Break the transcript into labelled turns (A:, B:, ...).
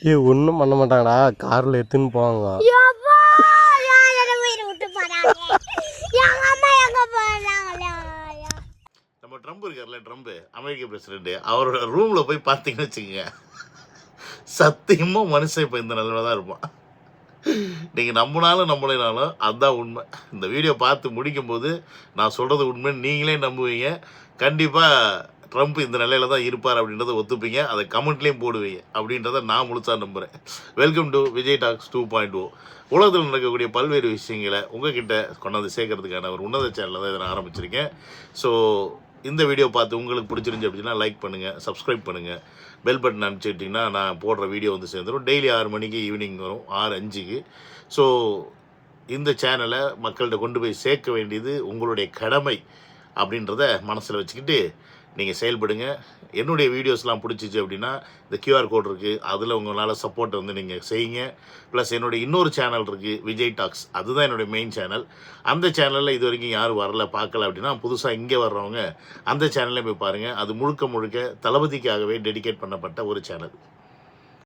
A: ஏ ஒன்றும் பண்ண மாட்டாங்கடா, காரில் எடுத்துன்னு போவாங்க.
B: நம்ம ட்ரம்ப் இருக்கார்ல, ட்ரம்ப் அமெரிக்க பிரசிடென்ட், அவரோட ரூமில் போய் பார்த்தீங்கன்னு வச்சுக்கோங்க, சத்தியமாக மனுஷன் இப்போ இந்த நிலைமை தான் இருப்பான். நீங்கள் நம்பினாலும் நம்பலைனாலும் அதுதான் உண்மை. இந்த வீடியோ பார்த்து முடிக்கும்போது நான் சொல்கிறது உண்மைன்னு நீங்களே நம்புவீங்க. கண்டிப்பாக ட்ரம்ப் இந்த நிலையில் தான் இருப்பார் அப்படின்றத ஒத்துப்பீங்க. அதை கமெண்ட்லேயும் போடுவீங்க அப்படின்றத நான் முழுசாக நம்புகிறேன். Welcome to Vijay talks 2.0. உலகத்தில் நடக்கக்கூடிய பல்வேறு விஷயங்களை உங்ககிட்ட கொண்டாந்து சேர்க்கறதுக்கான ஒரு உன்னத சேனலில் தான் இதை நான் ஆரம்பிச்சிருக்கேன். ஸோ இந்த வீடியோ பார்த்து உங்களுக்கு பிடிச்சிருந்துச்சி அப்படின்னா லைக் பண்ணுங்கள், சப்ஸ்கிரைப் பண்ணுங்கள், பெல் பட்டன் அனுப்பிச்சிட்டிங்கன்னா நான் போடுற வீடியோ வந்து சேர்ந்துடும். டெய்லி 6 மணிக்கு ஈவினிங் வரும், 6:05க்கு. ஸோ இந்த சேனலை மக்கள்கிட்ட கொண்டு போய் சேர்க்க வேண்டியது உங்களுடைய கடமை அப்படின்றத மனசில் வச்சுக்கிட்டு நீங்கள் செயல்படுங்க. என்னுடைய வீடியோஸ்லாம் பிடிச்சிச்சு அப்படின்னா இந்த QR கோட் இருக்குது, அதில் உங்களால் சப்போர்ட்டை வந்து நீங்கள் செய்யுங்க. ப்ளஸ் என்னுடைய இன்னொரு சேனல் இருக்குது, விஜய் டாக்ஸ், அதுதான் என்னுடைய மெயின் சேனல். அந்த சேனலில் இது வரைக்கும் யாரும் வரல, பார்க்கல அப்படின்னா புதுசாக இங்கே வர்றவங்க அந்த சேனல்லையும் போய் பாருங்கள். அது முழுக்க முழுக்க தளபதிக்காகவே டெடிகேட் பண்ணப்பட்ட ஒரு சேனல்.